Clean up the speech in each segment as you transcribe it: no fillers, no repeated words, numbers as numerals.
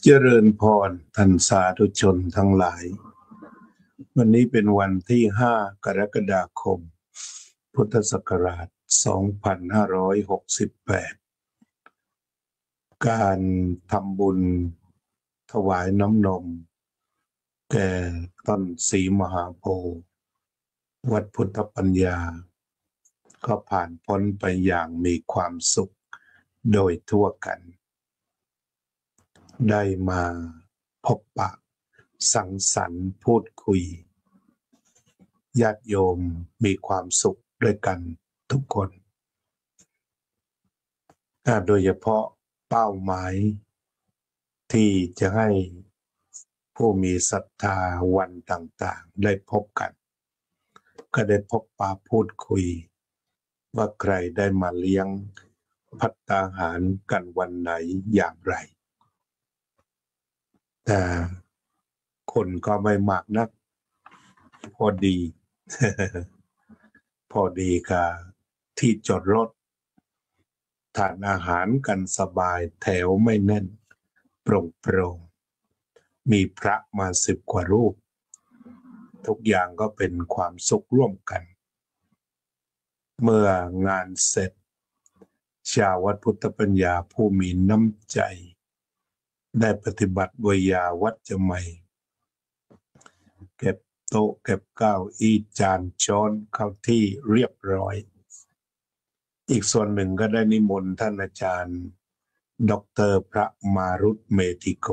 เจริญพรท่านสาธุชนทั้งหลายวันนี้เป็นวันที่5 กรกฎาคมพุทธศักราช2568การทำบุญถวายน้ำนมแก่ต้นศรีมหาโพธิ์วัดพุทธปัญญาก็ผ่านพ้นไปอย่างมีความสุขโดยทั่วกันได้มาพบปะสังสรรค์พูดคุยญาติโยมมีความสุขด้วยกันทุกคนโดยเฉพาะเป้าหมายที่จะให้ผู้มีศรัทธาวันต่างๆได้พบกันก็ได้พบปะพูดคุยว่าใครได้มาเลี้ยงภัตตาหารกันวันไหนอย่างไรแต่คนก็ไม่มากนักพอดี พอดีกับที่จอดรถทานอาหารกันสบายแถวไม่แน่นโปร่งๆมีพระมา10 กว่ารูปทุกอย่างก็เป็นความสุขร่วมกันเมื่องานเสร็จชาววัดพุทธปัญญาผู้มีน้ำใจได้ปฏิบัติวิยาวัจจะใหม่เก็บโต๊ะเก็บเก้าอี้จานช้อนเข้าที่เรียบร้อยอีกส่วนหนึ่งก็ได้นิมนต์ท่านอาจารย์ดร.พระมารุตเมธิโก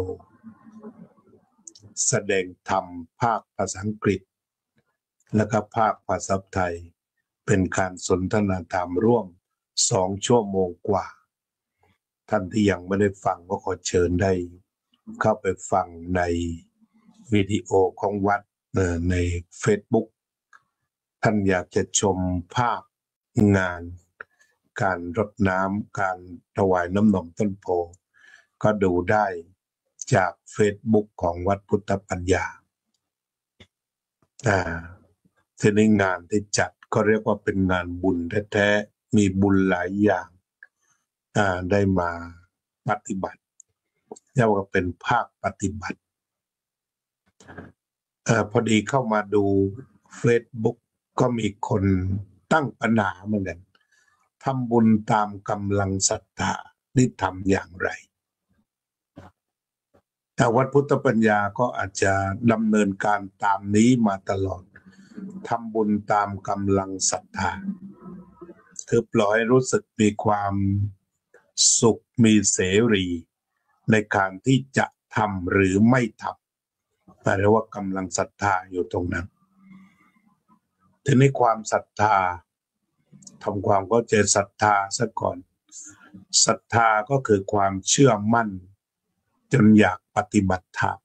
แสดงธรรมภาคภาษาอังกฤษและก็ภาคภาษาไทยเป็นการสนทนาธรรมร่วม2 ชั่วโมงกว่าท่านที่ยังไม่ได้ฟังก็ขอเชิญได้เข้าไปฟังในวิดีโอของวัดใน Facebook ท่านอยากจะชมภาพงานการรดน้ำการถวายน้ำนมต้นโพก็ดูได้จาก Facebook ของวัดพุทธปัญญาทีนี้งานที่จัดก็เรียกว่าเป็นงานบุญแท้ๆมีบุญหลายอย่างได้มาปฏิบัติเรียกว่าเป็นภาคปฏิบัติพอดีเข้ามาดู Facebook ก็มีคนตั้งปัญหาเหมือนกันทำบุญตามกำลังศรัทธานี่ทำอย่างไรแต่วัดพุทธปัญญาก็อาจจะดำเนินการตามนี้มาตลอดทำบุญตามกำลังศรัทธาคือปล่อยให้รู้สึกมีความสุขมีเสรีในการที่จะทำหรือไม่ทำแต่เรียกว่ากำลังศรัทธาอยู่ตรงนั้นทีนี้ความศรัทธาทำความเข้าใจศรัทธาซะก่อนศรัทธาก็คือความเชื่อมั่นจนอยากปฏิบัติธรรม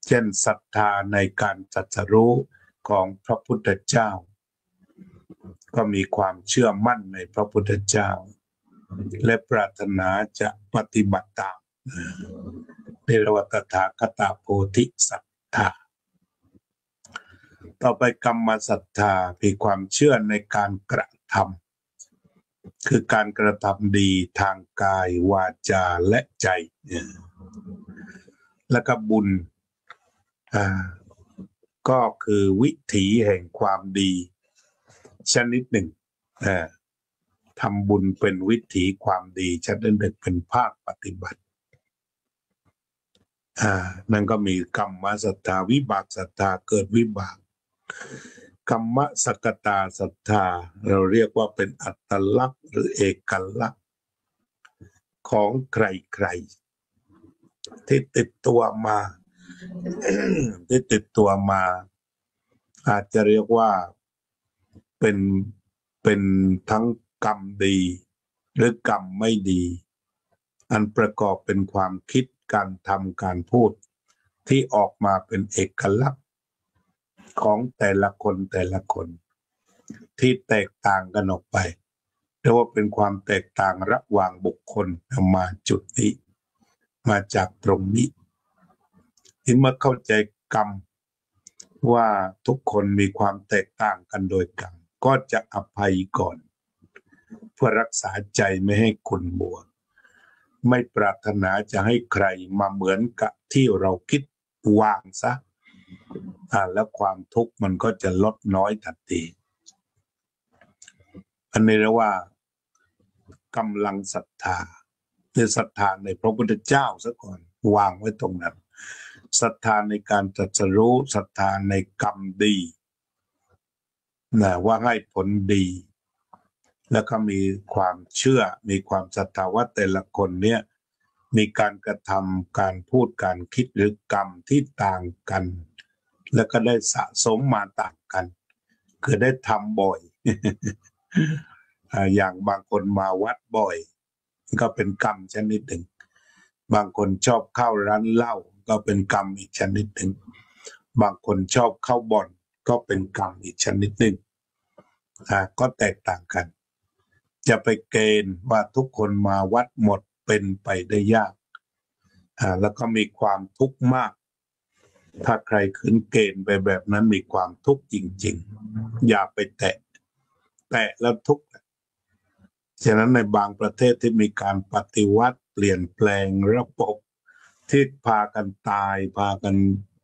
เช่นศรัทธาในการตรัสรู้ของพระพุทธเจ้าก็มีความเชื่อมั่นในพระพุทธเจ้าและปรารถนาจะปฏิบัติตามเรียกว่าตถาคตโพธิศรัทธาต่อไปกรรมศรัทธามีความเชื่อในการกระทำคือการกระทำดีทางกายวาจาและใจแล้วก็บุญก็คือวิถีแห่งความดีชนิดหนึ่งทำบุญเป็นวิถีความดีชนิดหนึ่งเป็นภาคปฏิบัตินั่นก็มีกรรมศรัทธาวิบากศรัทธาเกิดวิบากกรรมสกตาศรัทธาเราเรียกว่าเป็นอัตลักษณ์หรือเอกลักษณ์ของใครๆที่ติดตัวมา ที่ติดตัวมาอาจจะเรียกว่าเป็นทั้งกรรมดีหรือกรรมไม่ดีอันประกอบเป็นความคิดการทำการพูดที่ออกมาเป็นเอกลักษณ์ของแต่ละคนที่แตกต่างกันออกไปเรียกว่าเป็นความแตกต่างระหว่างบุคคลมาจุดนี้มาจากตรงนี้ที่เมื่อเข้าใจกรรมว่าทุกคนมีความแตกต่างกันโดยกรรมก็จะอภัยก่อนเพื่อรักษาใจไม่ให้ขุ่นมัว ไม่ปรารถนาจะให้ใครมาเหมือนกับที่เราคิดวางซะแล้วความทุกข์มันก็จะลดน้อยทันทีอันนี้เรียกว่ากำลังศรัทธาคือศรัทธาในพระพุทธเจ้าซะก่อนวางไว้ตรงนั้นศรัทธาในการตรัสรู้ศรัทธาในกรรมดีนะว่าให้ผลดีแล้วก็มีความเชื่อมีความศรัทธาว่าแต่ละคนเนี่ยมีการกระทำการพูดการคิดหรือกรรมที่ต่างกันแล้วก็ได้สะสมมาต่างกันคือได้ทำบ่อย อย่างบางคนมาวัดบ่อยก็เป็นกรรมชนิดหนึ่งบางคนชอบเข้าร้านเหล้าก็เป็นกรรมอีกชนิดหนึ่งบางคนชอบเข้าบ่อนก็เป็นกรรมอีกชนิดหนึ่งก็แตกต่างกันจะไปเกณฑ์ว่าทุกคนมาวัดหมดเป็นไปได้ยากแล้วก็มีความทุกข์มากถ้าใครขืนเกณฑ์ไปแบบนั้นมีความทุกข์จริงๆอย่าไปแตะแล้วทุกข์ฉะนั้นในบางประเทศที่มีการปฏิวัติเปลี่ยนแปลงระบบที่พากันตายพากัน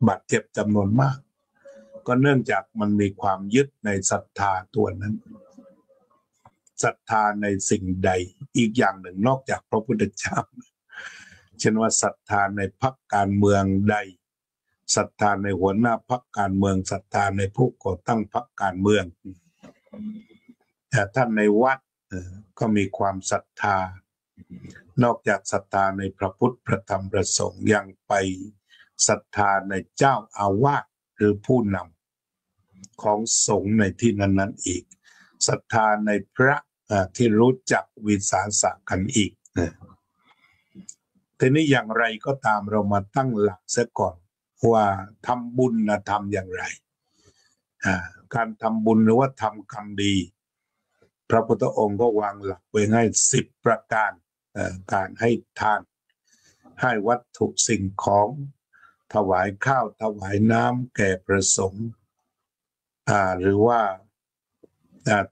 บาดเจ็บจำนวนมากก็เนื่องจากมันมีความยึดในศรัทธาตัวนั้นศรัทธาในสิ่งใดอีกอย่างหนึ่งนอกจากพระพุทธเจ้าเช่นว่าศรัทธาในพรรคการเมืองใดศรัทธาในหัวหน้าพรรคการเมืองศรัทธาในผู้ก่อตั้งพรรคการเมืองแต่ท่านในวัดก็มีความศรัทธานอกจากศรัทธาในพระพุทธพระธรรมพระสงฆ์ยังไปศรัทธาในเจ้าอาวาสหรือผู้นำของสงฆ์ในที่นั้นๆอีกศรัทธาในพระที่รู้จักวิสาสะกันอีกทีนี้อย่างไรก็ตามเรามาตั้งหลักเสียก่อนว่าทำบุญนะทำอย่างไรการทำบุญหรือว่าทำกรรมดีพระพุทธองค์ก็วางหลักไว้ให้10 ประการการให้ทานให้วัตถุสิ่งของถวายข้าวถวายน้ำแก่พระสงฆ์หรือว่า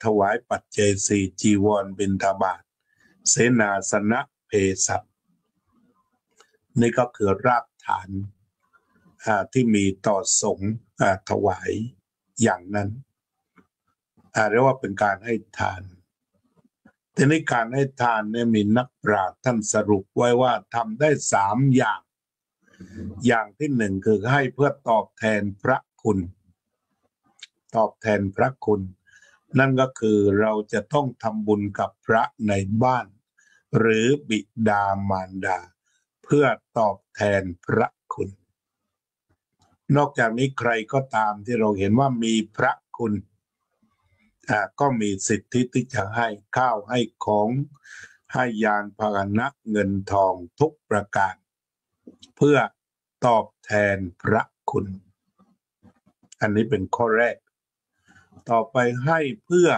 ถวายปัจเจก4จีวรบิณฑบาตเสนาสนะเภสัชนี่ก็คือรากฐานที่มีต่อสงฆ์ถวายอย่างนั้นเรียกว่าเป็นการให้ทานทีนี้การให้ทานเนี่ยมีนักปราชญ์ท่านสรุปไว้ว่าทำได้3 อย่างที่1คือให้เพื่อตอบแทนพระคุณนั่นก็คือเราจะต้องทำบุญกับพระในบ้านหรือบิดามารดาเพื่อตอบแทนพระคุณนอกจากนี้ใครก็ตามที่เราเห็นว่ามีพระคุณก็มีสิทธิที่จะให้ข้าวให้ของให้ยานพาหนะเงินทองทุกประการเพื่อตอบแทนพระคุณอันนี้เป็นข้อแรกต่อไปให้เพื่อ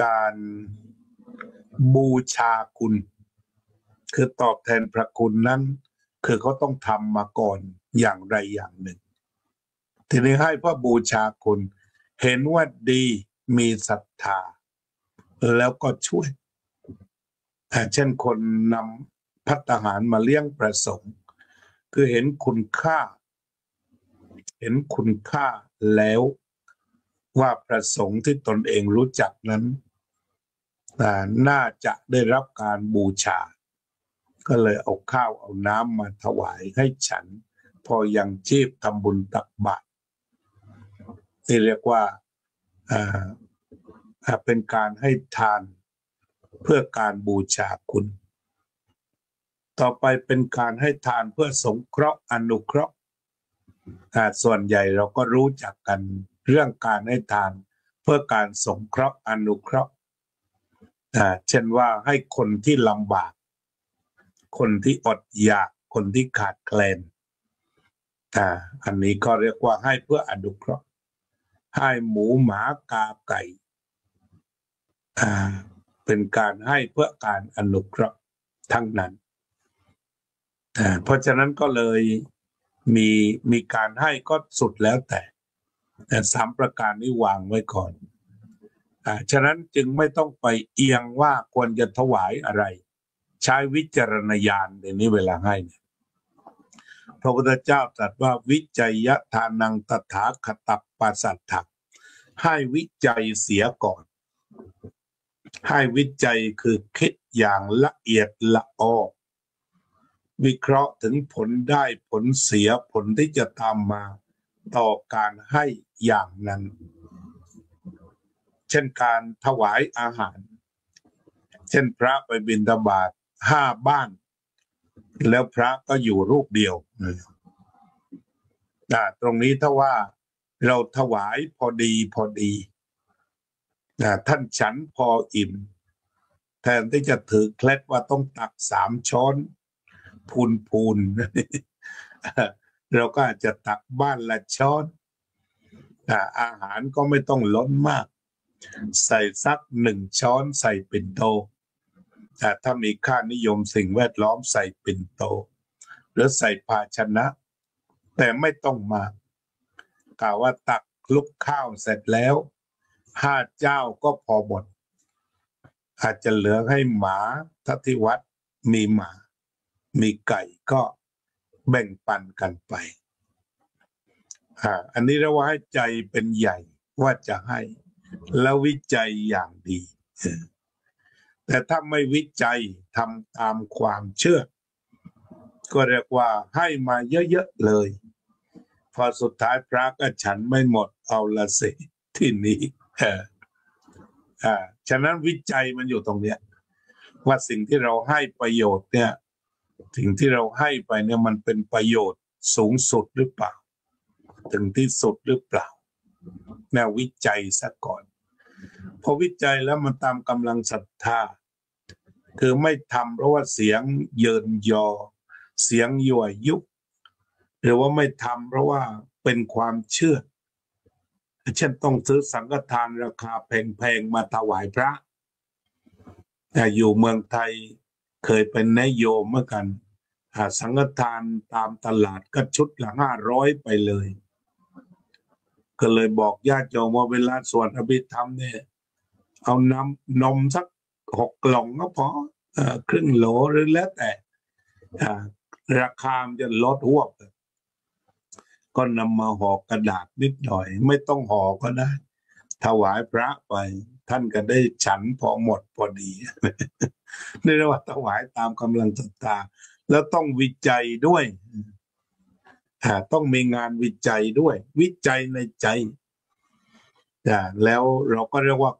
การบูชาคุณคือตอบแทนพระคุณนั้นคือเขาต้องทำมาก่อนอย่างใดอย่างหนึ่งทีนี้ให้เพื่อบูชาคุณเห็นว่าดีมีศรัทธาแล้วก็ช่วยเช่นคนนำภัตตาหารมาเลี้ยงพระสงฆ์คือเห็นคุณค่าแล้วว่าพระสงฆ์ที่ตนเองรู้จักนั้นน่าจะได้รับการบูชาก็เลยเอาข้าวเอาน้ำมาถวายให้ฉันพอยังชีพทำบุญตักบาตรที่เรียกว่าเป็นการให้ทานเพื่อการบูชาคุณต่อไปเป็นการให้ทานเพื่อสงเคราะห์อนุเคราะห์ส่วนใหญ่เราก็รู้จักกันเรื่องการให้ทานเพื่อการสงเคราะห์อนุเคราะห์เช่นว่าให้คนที่ลำบากคนที่อดอยากคนที่ขาดแคลนอันนี้ก็เรียกว่าให้เพื่ออนุเคราะห์ให้หมูหมากาไก่เป็นการให้เพื่อการอนุเคราะห์ทั้งนั้นเพราะฉะนั้นก็เลยมีการให้ก็สุดแล้วแต่3 ประการนี้วางไว้ก่อน ฉะนั้นจึงไม่ต้องไปเอียงว่าควรจะถวายอะไรใช้วิจารณญาณในนี้เวลาให้เนี่ยพระพุทธเจ้าตรัสว่าวิจัยทานังตถาคตัปปัสสัทธะให้วิจัยเสียก่อนให้วิจัยคือคิดอย่างละเอียดละออวิเคราะห์ถึงผลได้ผลเสียผลที่จะตามมาต่อการให้อย่างนั้นเช่นการถวายอาหารเช่นพระไปบิณฑบาต5 บ้านแล้วพระก็อยู่รูปเดียวตรงนี้ถ้าว่าเราถวายพอดีท่านฉันพออิ่มแทนที่จะถือเคล็ดว่าต้องตัก3 ช้อนพูนเราก็อาจจะตักบ้านละช้อนอาหารก็ไม่ต้องล้นมากใส่สัก1 ช้อนใส่ปิ่นโตถ้ามีค่านิยมสิ่งแวดล้อมใส่ปิ่นโตหรือใส่ภาชนะแต่ไม่ต้องมากกล่าวว่าตักคลุกข้าวเสร็จแล้ว5 เจ้าก็พอหมดอาจจะเหลือให้หมาถ้าที่วัดมีหมามีไก่ก็แบ่งปันกันไปอันนี้เราว่าให้ใจเป็นใหญ่ว่าจะให้แล้ววิจัยอย่างดีแต่ถ้าไม่วิจัยทำตามความเชื่อก็เรียกว่าให้มาเยอะๆเลยพอสุดท้ายพระก็ฉันไม่หมดเอาละสิที่นี้ฉะนั้นวิจัยมันอยู่ตรงเนี้ยว่าสิ่งที่เราให้ประโยชน์เนี่ยสิ่งที่เราให้ไปเนี่ยมันเป็นประโยชน์สูงสุดหรือเปล่าถึงที่สุดหรือเปล่าแนววิจัยซะก่อนพอวิจัยแล้วมันตามกำลังศรัทธาคือไม่ทำเพราะว่าเสียงเยินยอเสียงยั่วยุหรือว่าไม่ทำเพราะว่าเป็นความเชื่อเช่นต้องซื้อสังฆทานราคาแพงๆมาถวายพระอยู่เมืองไทยเคยเป็นนายโยมเมื่อกันสังฆทานตามตลาดก็ชุดละ500ไปเลยก็เลยบอกญาติโยมว่าเวลาสวดอภิธรรมเนี่ยเอานมสัก6 กล่องก็พอครึ่งโหลหรือแล้วแต่ราคามันจะลดหวบก็นำมาห่อกระดาษนิดหน่อยไม่ต้องห่อก็ได้ถวายพระไปท่านก็ได้ฉันพอหมดพอดีนี่เรียกว่าถวายตามกำลังศรัทธาแล้วต้องวิจัยด้วยต้องมีงานวิจัยด้วยวิจัยในใจแล้วเราก็เรียกว่า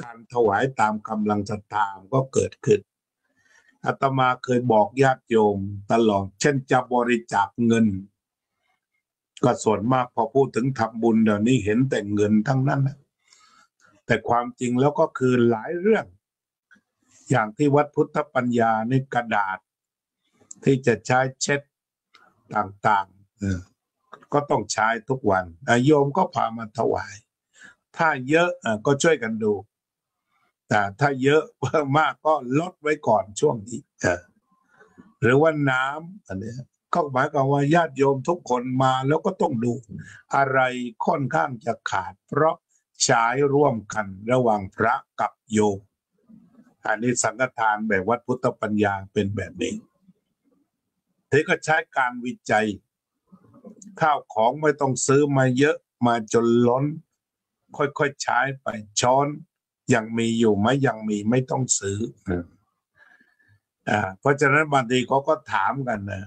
การถวายตามกำลังศรัทธาก็เกิดขึ้นอาตมาเคยบอกญาติโยมตลอดเช่นจะบริจาคเงินก็ส่วนมากพอพูดถึงทำบุญเดี๋ยวนี้เห็นแต่เงินทั้งนั้นนะแต่ความจริงแล้วก็คือหลายเรื่องอย่างที่วัดพุทธปัญญาในกระดาษที่จะใช้เช็ดต่างๆก็ต้องใช้ทุกวันโยมก็พามาถวายถ้าเยอะก็ช่วยกันดูแต่ถ้าเยอะมากก็ลดไว้ก่อนช่วงนี้หรือว่าน้ำอันนี้ก็หมายความว่าญาติโยมทุกคนมาแล้วก็ต้องดูอะไรค่อนข้างจะขาดเพราะใช้ร่วมกันระหว่างพระกับโยมอันนี้สังฆทานแบบวัดพุทธปัญญาเป็นแบบนี้ที่ก็ใช้การวิจัยข้าวของไม่ต้องซื้อมาเยอะมาจนล้นค่อยๆใช้ไปช้อนยังมีอยู่ไหมยังมีไม่ต้องซื้อเพราะฉะนั้นบางทีเขาก็ถามกันนะ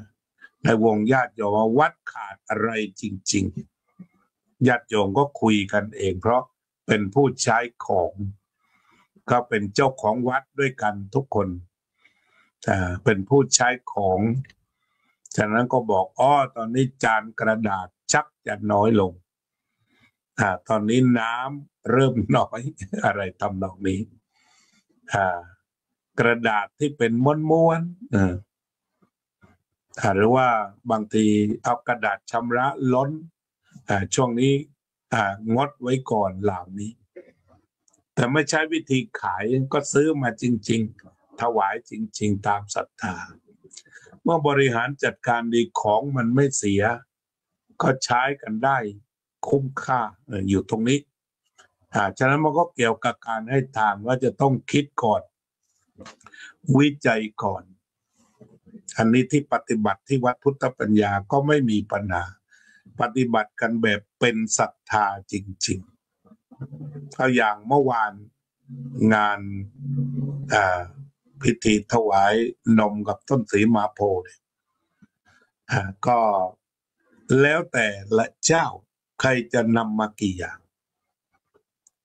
ในวงญาติโยมว่าวัดขาดอะไรจริงๆญาติโยมก็คุยกันเองเพราะเป็นผู้ใช้ของก็เป็นเจ้าของวัดด้วยกันทุกคนเป็นผู้ใช้ของฉะนั้นก็บอกตอนนี้จานกระดาษชักจะน้อยลงตอนนี้น้ำเริ่มน้อยอะไรทำนองนี้กระดาษที่เป็นม้วนหรือว่าบางทีเอากระดาษชำระล้นช่วงนี้งดไว้ก่อนเหล่านี้แต่ไม่ใช้วิธีขายก็ซื้อมาจริงๆถวายจริงๆตามศรัทธาเมื่อบริหารจัดการดีของมันไม่เสียก็ใช้กันได้คุ้มค่าอยู่ตรงนี้ ฉะนั้นมันก็เกี่ยวกับการให้ทานว่าจะต้องคิดก่อนวิจัยก่อนอันนี้ที่ปฏิบัติที่วัดพุทธปัญญาก็ไม่มีปัญหาปฏิบัติกันแบบเป็นศรัทธาจริงๆเอาอย่างเมื่อวานงานพิธีถวายนมกับต้นสีมาโพธิ์ก็แล้วแต่ละเจ้าใครจะนำมากี่อย่าง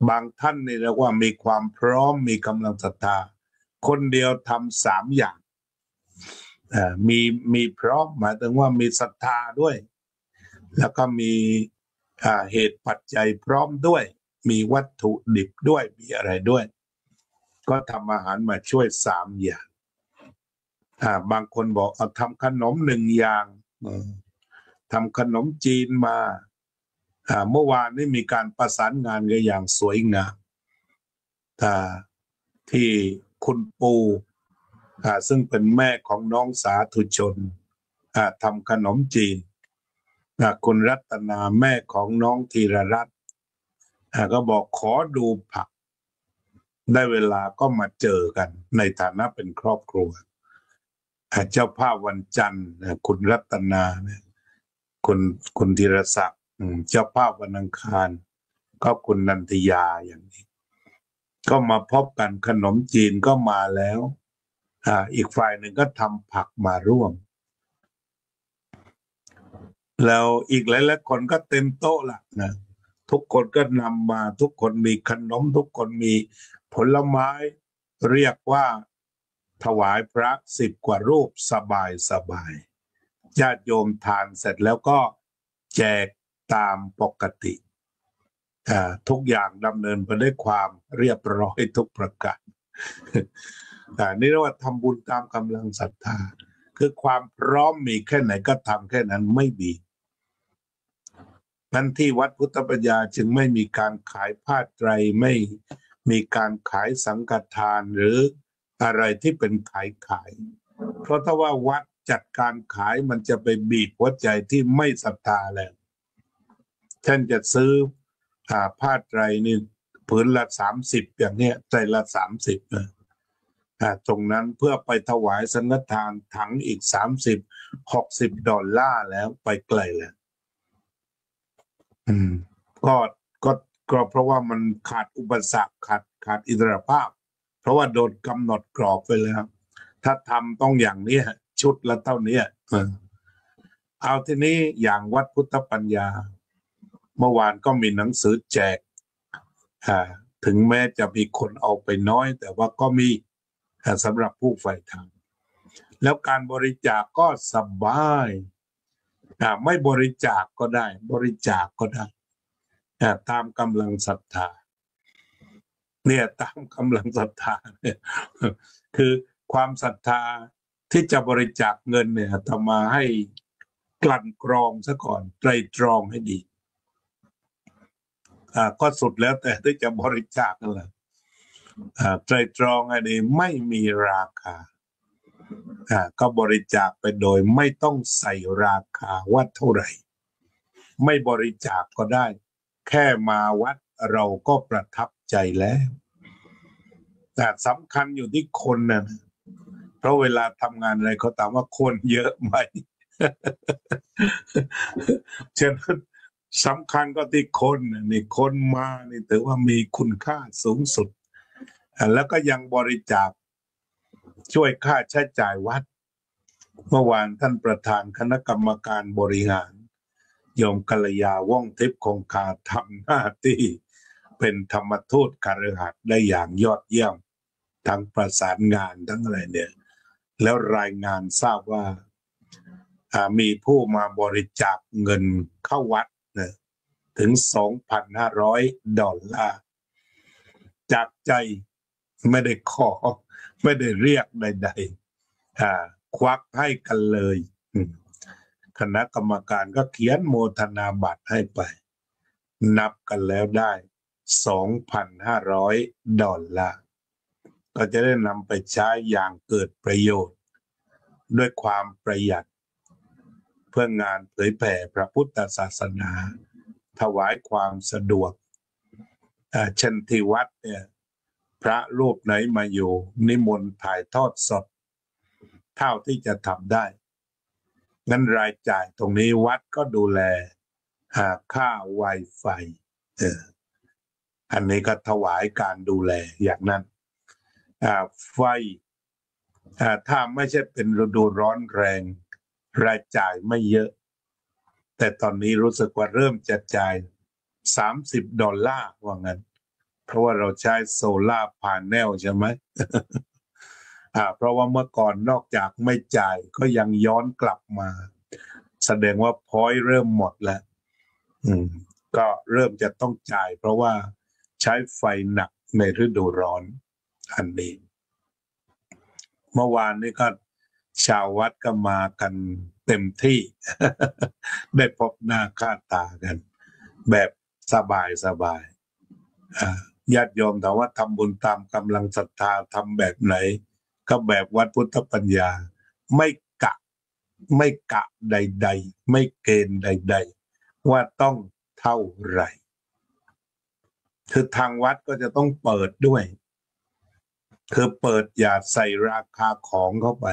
บางท่านนี่เรียกว่ามีความพร้อมมีกำลังศรัทธาคนเดียวทำ3 อย่างมีพร้อมหมายถึงว่ามีศรัทธาด้วยแล้วก็มีเหตุปัจจัยพร้อมด้วยมีวัตถุดิบด้วยมีอะไรด้วยก็ทำอาหารมาช่วย3 อย่างบางคนบอกเอาทำขนม1 อย่างทำขนมจีนมาเมื่อวานนี้มีการประสานงานกันอย่างสวยงามที่คุณปูซึ่งเป็นแม่ของน้องสาธุชนทำขนมจีนคุณรัตนาแม่ของน้องธีรรัตน์ก็บอกขอดูผักได้เวลาก็มาเจอกันในฐานะเป็นครอบครัวเจ้าภาพวันจันทร์คุณรัตนาคุณธีรศักดิ์เจ้าภาพวันอังคารก็คุณนันทยาอย่างนี้ก็มาพบกันขนมจีนก็มาแล้วอีกฝ่ายหนึ่งก็ทำผักมาร่วมแล้วอีกหลายๆคนก็เต็มโต๊ะละนะทุกคนก็นำมาทุกคนมีขนมทุกคนมีผลไม้เรียกว่าถวายพระ10 กว่ารูปสบายญาติโยมทานเสร็จแล้วก็แจกตามปกติทุกอย่างดำเนินไปด้วยความเรียบร้อยทุกประการนี่เรียกว่าทำบุญตามกำลังศรัทธาคือความพร้อมมีแค่ไหนก็ทำแค่นั้นไม่มีนั้นที่วัดพุทธปัญญาจึงไม่มีการขายผ้าไตรไม่มีการขายสังฆทานหรืออะไรที่เป็นขายเพราะถ้าว่าวัดจัดการขายมันจะไปบีบหัวใจที่ไม่ศรัทธาแล้วท่านจะซื้อผ้าไตรนี่ผืนละ30อย่างเนี้ยไตรละ30นะตรงนั้นเพื่อไปถวายสังฆทานถังอีก$60แล้วไปไกลแล้วก็เพราะว่ามันขาดอุปสรรคขาดอิสรภาพเพราะว่าโดนกำหนดกรอบไปแล้วถ้าทำต้องอย่างนี้ชุดละเท่านี้เอาทีนี้อย่างวัดพุทธปัญญาเมื่อวานก็มีหนังสือแจกถึงแม้จะมีคนเอาไปน้อยแต่ว่าก็มีสำหรับผู้ใฝ่ธรรมแล้วการบริจาคก็สบายไม่บริจาคก็ได้บริจาคก็ได้ตามกำลังศรัทธาเนี่ยตามกำลังศรัทธาเนี่ยคือความศรัทธาที่จะบริจาคเงินเนี่ยทำมาให้กลั่นกรองซะก่อนไตรตรองให้ดีก็สุดแล้วแต่ที่จะบริจาคนั่นแหละไตรตรองให้ดีไม่มีราคาก็บริจาคไปโดยไม่ต้องใส่ราคาว่าเท่าไหร่ไม่บริจาคก็ได้แค่มาวัดเราก็ประทับใจแล้วแต่สำคัญอยู่ที่คนนะเพราะเวลาทำงานอะไรเขาถามว่าคนเยอะไหม ฉะนั้นสำคัญก็ที่คนนี่คนมานี่ถือว่ามีคุณค่าสูงสุดแล้วก็ยังบริจาคช่วยค่าใช้จ่ายวัดเมื่อวานท่านประธานคณะกรรมการบริหารโยมกัลยาว่องทิพย์คงคาทำหน้าที่เป็นธรรมทูตคฤหัสถ์ได้อย่างยอดเยี่ยมทั้งประสานงานทั้งอะไรเนี่ยแล้วรายงานทราบว่ามีผู้มาบริจาคเงินเข้าวัดนะถึง$2,500จากใจไม่ได้ขอไม่ได้เรียกใดๆควักให้กันเลยคณะกรรมการก็เขียนโมทนาบัตรให้ไปนับกันแล้วได้$2,500ก็จะได้นำไปใช้อย่างเกิดประโยชน์ด้วยความประหยัดเพื่องานเผยแผ่พระพุทธศาสนาถวายความสะดวก เช่นที่วัดเนี่ยพระรูปไหนมาอยู่นิมนต์ถ่ายทอดสดเท่าที่จะทำได้งั้นรายจ่ายตรงนี้วัดก็ดูแลค่า Wi-Fi อันนี้ก็ถวายการดูแลอย่างนั้นไฟถ้าไม่ใช่เป็นฤดูร้อนแรงรายจ่ายไม่เยอะแต่ตอนนี้รู้สึกว่าเริ่มจะจ่าย$30ว่างั้นเพราะว่าเราใช้โซล่าร์พาเนลใช่ไหม เพราะว่าเมื่อก่อนนอกจากไม่จ่ายก็ยังย้อนกลับมาแสดงว่าพอยต์เริ่มหมดแล้วก็เริ่มจะต้องจ่ายเพราะว่าใช้ไฟหนักในฤดูร้อนอันนี้เมื่อวานนี้ก็ชาววัดก็มากันเต็มที่ ได้พบหน้าค่าตากันแบบสบายญาติโยมถามว่าทำบุญตามกำลังศรัทธาทำแบบไหนก็แบบวัดพุทธปัญญาไม่กะใดๆไม่เกณฑ์ใดๆว่าต้องเท่าไหร่คือทางวัดก็จะต้องเปิดด้วยคือเปิดอย่าใส่ราคาของเข้าไป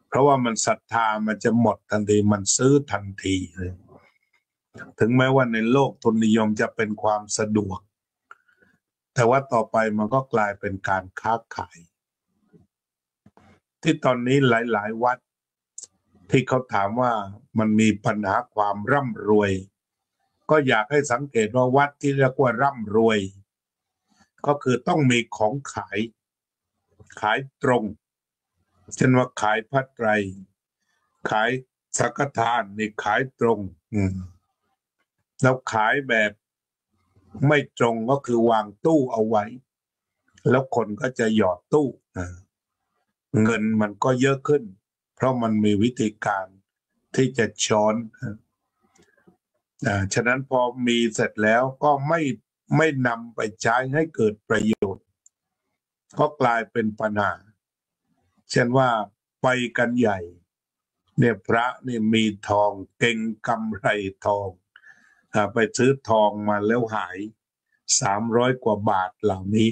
เพราะว่ามันศรัทธามันจะหมดทันทีมันซื้อทันทีเลยถึงแม้ว่าในโลกทุนนิยมจะเป็นความสะดวกแต่ว่าต่อไปมันก็กลายเป็นการค้าขายที่ตอนนี้หลายๆวัดที่เขาถามว่ามันมีปัญหาความร่ำรวยก็อยากให้สังเกตว่าวัดที่เรียกว่าร่ำรวยก็คือต้องมีของขายตรงเช่นว่าขายผ้าไตรขายสังฆทานนี่ขายตรงแล้วขายแบบไม่ตรงก็คือวางตู้เอาไว้แล้วคนก็จะหยอดตู้เงินมันก็เยอะขึ้นเพราะมันมีวิธีการที่จะช้อนฉะนั้นพอมีเสร็จแล้วก็ไม่นำไปใช้ให้เกิดประโยชน์ก็กลายเป็นปัญหาเช่นว่าไปกันใหญ่เนี่ยพระนี่มีทองเก่งกำไรทองไปซื้อทองมาแล้วหาย300 กว่าบาทเหล่านี้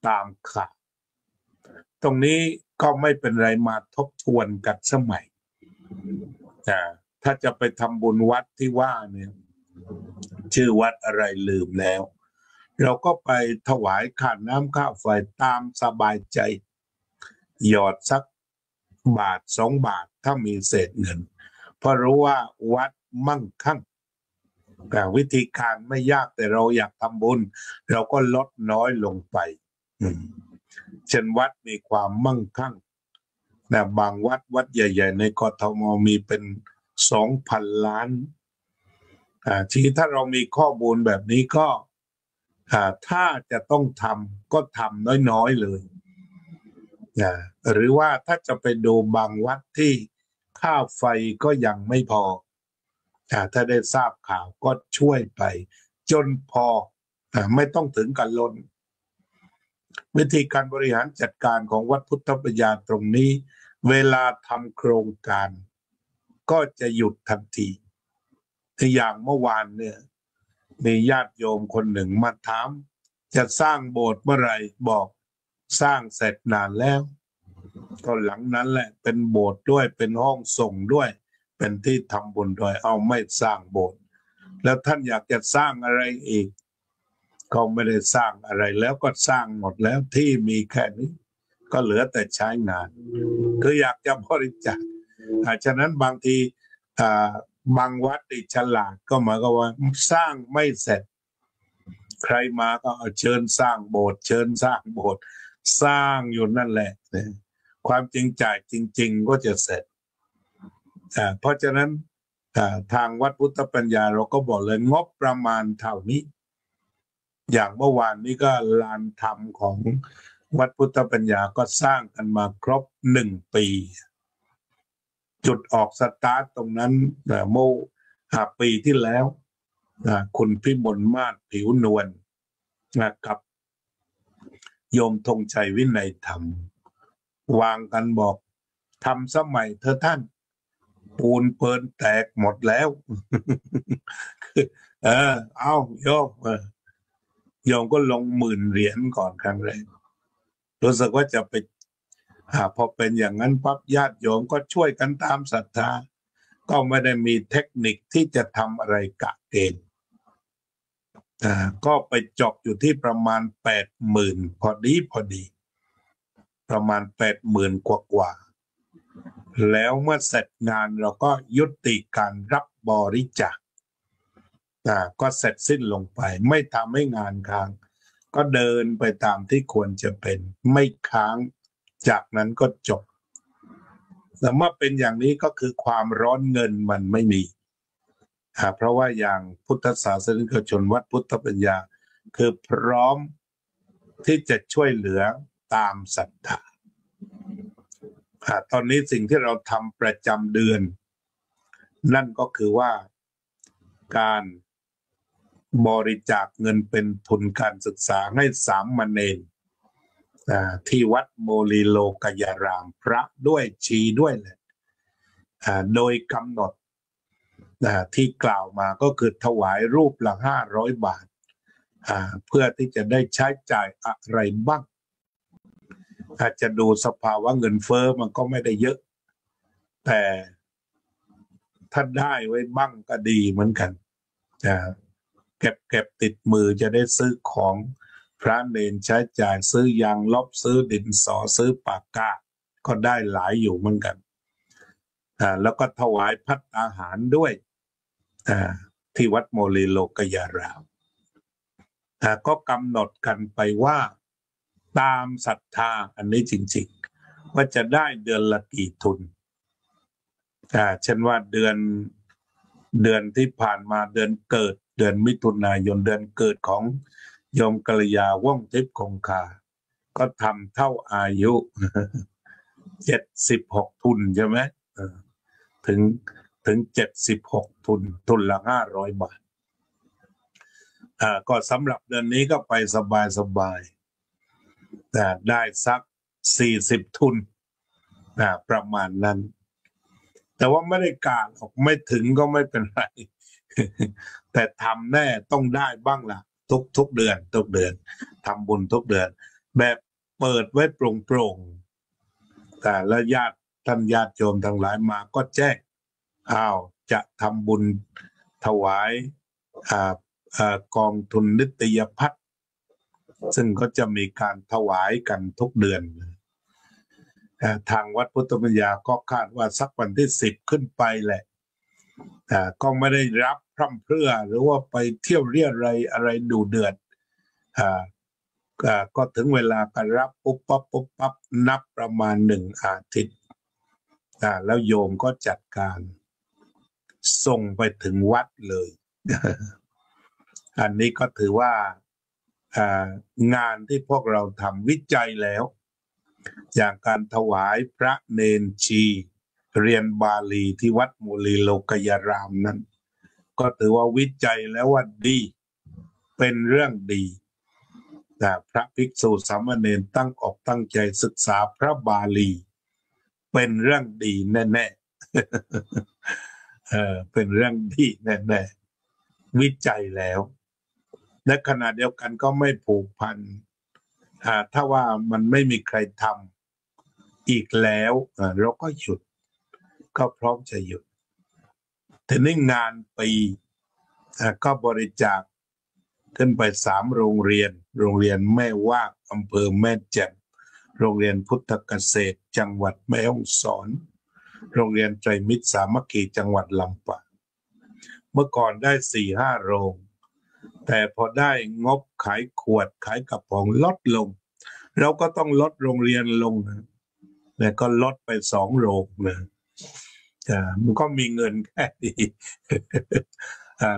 ตามข่าวตรงนี้ก็ไม่เป็นไรมาทบทวนกันสมัยถ้าจะไปทำบุญวัดที่ว่าเนี่ยชื่อวัดอะไรลืมแล้วเราก็ไปถวายค่าน้ำค่าไฟตามสบายใจหยอดสักบาท2 บาทถ้ามีเศษเงินเพราะรู้ว่าวัดมั่งคั่งแต่วิธีการไม่ยากแต่เราอยากทำบุญเราก็ลดน้อยลงไปเช่นวัดมีความมั่งคั่งแต่บางวัดใหญ่ๆในกทมมีเป็น2,000 ล้านทีถ้าเรามีข้อมูลแบบนี้ก็ถ้าจะต้องทำก็ทำน้อยๆเลยหรือว่าถ้าจะไปดูบางวัดที่ค่าไฟก็ยังไม่พอถ้าได้ทราบข่าวก็ช่วยไปจนพอไม่ต้องถึงกับล้นวิธีการบริหารจัดการของวัดพุทธปัญญาตรงนี้เวลาทำโครงการก็จะหยุดทันทีอย่างเมื่อวานเนี่ยมีญาติโยมคนหนึ่งมาถามจะสร้างโบสถ์เมื่อไหร่บอกสร้างเสร็จนานแล้วก็หลังนั้นแหละเป็นโบสถ์ด้วยเป็นห้องส่งด้วยเป็นที่ทำบุญด้วยเอาไม่สร้างโบสถ์แล้วท่านอยากจะสร้างอะไรอีกก็ไม่ได้สร้างอะไรแล้วก็สร้างหมดแล้วที่มีแค่นี้ก็เหลือแต่ใช้งานคืออยากจะบริจาคฉะนั้นบางทีบางวัดที่ฉลาดก็หมายความว่าสร้างไม่เสร็จใครมาก็เชิญสร้างโบสถ์เชิญสร้างโบสถ์สร้างอยู่นั่นแหละความจริงจ่ายจริงๆก็จะเสร็จเพราะฉะนั้นทางวัดพุทธปัญญาเราก็บอกเลยงบประมาณเท่านี้อย่างเมื่อวานนี้ก็ลานธรรมของวัดพุทธปัญญาก็สร้างกันมาครบ1 ปีจุดออกสตาร์ทตรงนั้นเมื่อปีที่แล้วคุณพิมลมาศผิวนวลกับโยมธงชัยวินัยธรรมวางกันบอกทำสมัยเธอท่านปูนเปินแตกหมดแล้วเอาโยม โยมก็ลง10,000 เหรียญก่อนครั้งแรกรู้สึกว่าจะไปพอเป็นอย่างนั้นปั๊บญาติโยมก็ช่วยกันตามศรัทธาก็ไม่ได้มีเทคนิคที่จะทำอะไรกะเกณฑ์ก็ไปจบอยู่ที่ประมาณ80,000พอดีประมาณ80,000กว่าแล้วเมื่อเสร็จงานเราก็ยุติการรับบริจาคก็เสร็จสิ้นลงไปไม่ทำให้งานค้างก็เดินไปตามที่ควรจะเป็นไม่ค้างจากนั้นก็จบแต่เมื่อเป็นอย่างนี้ก็คือความร้อนเงินมันไม่มีเพราะว่าอย่างพุทธศาสนิกชนวัดพุทธปัญญาคือพร้อมที่จะช่วยเหลือตามศรัทธาตอนนี้สิ่งที่เราทำประจำเดือนนั่นก็คือว่าการบริจาคเงินเป็นทุนการศึกษาให้สามเณรที่วัดโมลีโลกยารามพระด้วยชีด้วยเลยโดยกำหนดที่กล่าวมาก็คือถวายรูปละ500 บาทเพื่อที่จะได้ใช้จ่ายอะไรบ้างอาจจะดูสภาวะเงินเฟ้อมันก็ไม่ได้เยอะแต่ถ้าได้ไว้บ้างก็ดีเหมือนกันเก็บติดมือจะได้ซื้อของพระเนรใช้จ่ายซื้อยางลบซื้อดินสอซื้อปากกาก็ได้หลายอยู่เหมือนกันแล้วก็ถวายภัตตาหารด้วยที่วัดโมลีโลกยารามก็กำหนดกันไปว่าตามศรัทธาอันนี้จริงๆว่าจะได้เดือนละกี่ทุนเช่นว่าเดือนที่ผ่านมาเดือนเกิดเดือนมิถุนายนเดือนเกิดของโยมกัลยาว่องทิพย์คงคาก็ทำเท่าอายุ76 ทุนใช่ไหมถึง76 ทุนละ500 บาทก็สำหรับเดือนนี้ก็ไปสบายแต่ได้สัก40 ทุนประมาณนั้นแต่ว่าไม่ได้กาหรอกไม่ถึงก็ไม่เป็นไร แต่ทำแน่ต้องได้บ้างล่ะทุกเดือนทำบุญทุกเดือนแบบเปิดไว้โปร่งแต่ละท่านญาติโยมทั้งหลายมาก็แจ้งจะทำบุญถวายกองทุนนิตยพัฒน์ซึ่งก็จะมีการถวายกันทุกเดือนทางวัดพุทธปัญญาก็คาดว่าสักวันที่10ขึ้นไปแหละก็ไม่ได้รับพร่ำเพรื่อหรือว่าไปเที่ยวเรียอะไรดูเดือดก็ถึงเวลาการรับปุ๊บปั๊บนับประมาณ1 อาทิตย์แล้วโยมก็จัดการส่งไปถึงวัดเลย อันนี้ก็ถือว่างานที่พวกเราทำวิจัยแล้วอย่างการถวายพระเนนชีเรียนบาลีที่วัดโมลีโลกยารามนั้นก็ถือว่าวิจัยแล้วว่าดีเป็นเรื่องดีแต่พระภิกษุสามเณรตั้งอกตั้งใจศึกษาพระบาลีเป็นเรื่องดีแน่ๆเป็นเรื่องดีแน่ๆวิจัยแล้วและขณะเดียวกันก็ไม่ผูกพันถ้าว่ามันไม่มีใครทำอีกแล้วเราก็หยุดก็พร้อมจะหยุดทีนี้งานปีก็บริจาคขึ้นไป3 โรงเรียนแม่วากอำเภอแม่แจ่มโรงเรียนพุทธเกษตรจังหวัดแม่ฮ่องสอนโรงเรียนไตรมิตรสามัคคีจังหวัดลำปางเมื่อก่อนได้4-5 โรงแต่พอได้งบขายขวดขายกระป๋องลดลงเราก็ต้องลดโรงเรียนลงแล้วก็ลดไป2 โรงนะมันก็มีเงินแค่นี้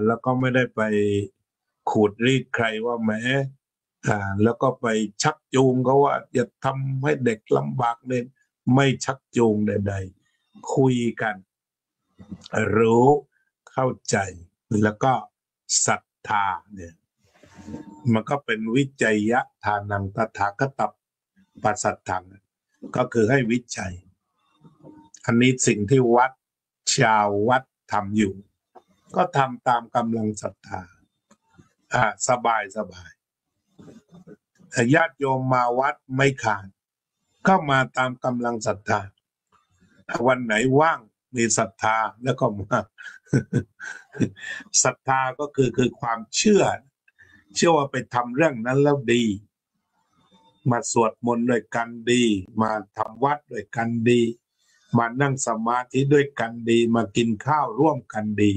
แล้วก็ไม่ได้ไปขูดรีดใครว่าแม้แล้วก็ไปชักจูงเขาว่าอย่าทำให้เด็กลำบากเลยไม่ชักจูงใดๆคุยกันรู้เข้าใจแล้วก็ศรัทธาเนี่ยมันก็เป็นวิจัยทานังตถาคตปัสสัทธังก็คือให้วิจัยอันนี้สิ่งที่ชาววัดทำอยู่ก็ทำตามกำลังศรัทธาสบาย ญาติโยมมาวัดไม่ขาดก็มาตามกำลังศรัทธาวันไหนว่างมีศรัทธาแล้วก็มา ศรัทธาก็คือความเชื่อว่าไปทำเรื่องนั้นแล้วดีมาสวดมนต์ด้วยกันดีมาทำวัดด้วยกันดีมานั่งสมาธิด้วยกันดีมากินข้าวร่วมกันดี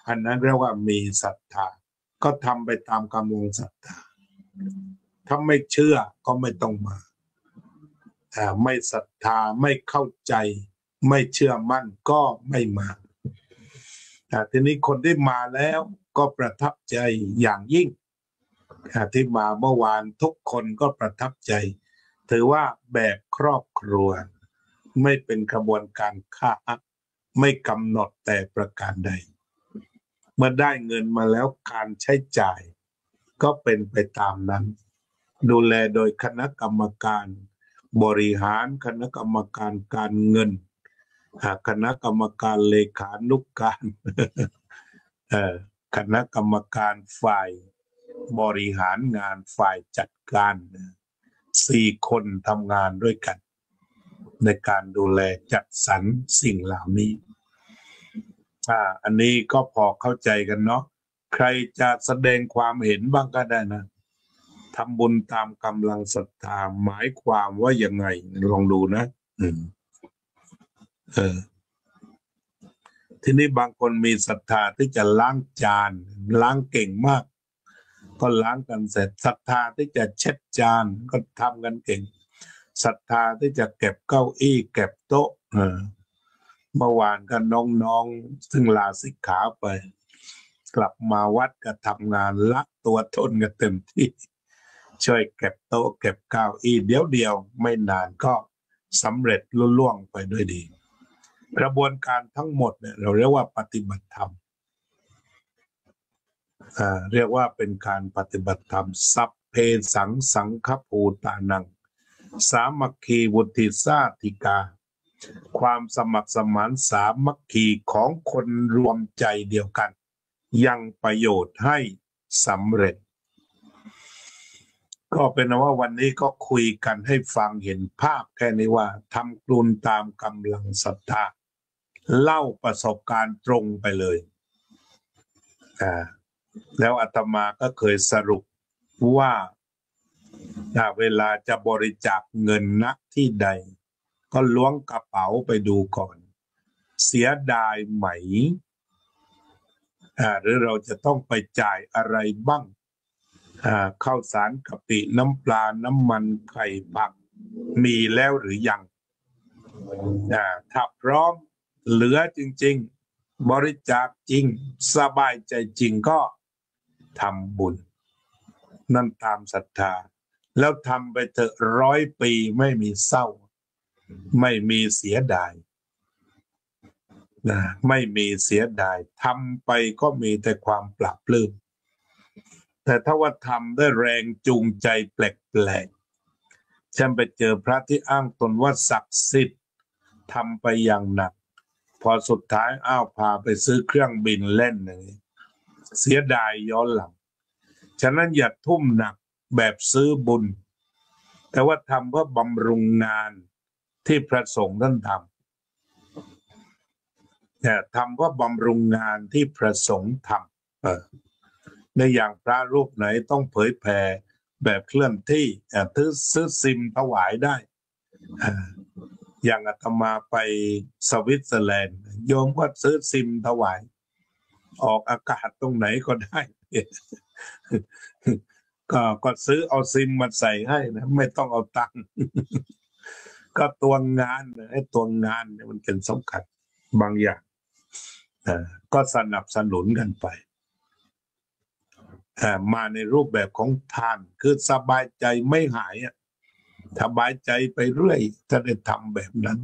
อันนั้นเรียกว่ามีศรัทธาก็ทำไปตามกำลังศรัทธาถ้าไม่เชื่อก็ไม่ต้องมาไม่ศรัทธาไม่เข้าใจไม่เชื่อมั่นก็ไม่มาทีนี้คนที่มาแล้วก็ประทับใจอย่างยิ่งที่มาเมื่อวานทุกคนก็ประทับใจถือว่าแบบครอบครัวไม่เป็นกระบวนการฆ่าไม่กำหนดแต่ประการใดเมื่อได้เงินมาแล้วการใช้จ่ายก็เป็นไปตามนั้นดูแลโดยคณะกรรมการบริหารคณะกรรมการการเงินคณะกรรมการเลขานุการคณะกรรมการฝ่ายบริหารงานฝ่ายจัดการ4 คนทำงานด้วยกันในการดูแลจัดสรรสิ่งเหล่านี้อันนี้ก็พอเข้าใจกันเนาะใครจะแสดงความเห็นบ้างก็ได้นะทำบุญตามกำลังศรัทธาหมายความว่ายังไงลองดูนะทีนี้บางคนมีศรัทธาที่จะล้างจานล้างเก่งมากก็ล้างกันเสร็จศรัทธาที่จะเช็ดจานก็ทำกันเก่งศรัทธาที่จะเก็บเก้าอี้เก็บโต๊ะเมื่อวานก็น้องๆซึ่งลาสิกขาไปกลับมาวัดก็ทำงานละตัวทนกันเต็มที่ช่วยเก็บโต๊ะเก็บเก้าอี้เดียวไม่นานก็สำเร็จลุล่วงไปด้วยดีกระบวนการทั้งหมดเนี่ยเราเรียกว่าปฏิบัติธรรมเรียกว่าเป็นการปฏิบัติธรรมสัพเพสังฆปูตานังสามัคคีวุฒิสาธิกาความสมัครสมานสามัคคีของคนรวมใจเดียวกันยังประโยชน์ให้สำเร็จก็เป็นว่าวันนี้ก็คุยกันให้ฟังเห็นภาพแค่นี้ว่าทำกลุนตามกำลังศรัทธาเล่าประสบการณ์ตรงไปเลยแล้วอาตมาก็เคยสรุปว่าเวลาจะบริจาคเงินณที่ใดก็ล้วงกระเป๋าไปดูก่อนเสียดายไหมหรือเราจะต้องไปจ่ายอะไรบ้างข้าวสารกะปิน้ำปลาน้ำมันไข่ผักมีแล้วหรือยังถ้าพร้อมเหลือจริงๆบริจาคจริงสบายใจจริงก็ทำบุญนั่นตามศรัทธาแล้วทำไปเถอะ100 ปีไม่มีเศร้าไม่มีเสียดายไม่มีเสียดายทำไปก็มีแต่ความปลาบปลื้มแต่ถ้าว่าทำด้วยแรงจูงใจแปลกๆฉันไปเจอพระที่อ้างตนว่าศักดิ์สิทธิ์ทำไปอย่างหนักพอสุดท้ายพาไปซื้อเครื่องบินเล่นอย่างนี้เสียดายย้อนหลังฉะนั้นอย่าทุ่มหนักแบบซื้อบุญแต่ว่าทำเพื่อบำรุงงานที่พระสงฆ์ท่านทำทำเพื่อบำรุงงานที่พระสงฆ์ทำในอย่างพระรูปไหนต้องเผยแผ่แบบเคลื่อนที่ซื้อซิมถวายได้อย่างอาตมาไปสวิตเซอร์แลนด์โยมก็ซื้อซิมถวายออกอากาศตรงไหนก็ได้ ก็ซื้อเอาซิมมาใส่ให้นะไม่ต้องเอาตังค์ ก็ตัวงานให้ตัวงานเนี่ยมันเป็นสำคัญบางอย่างก็สนับสนุนกันไปมาในรูปแบบของทานคือสบายใจไม่หายสบายใจไปเรื่อยจะได้ทำแบบนั้น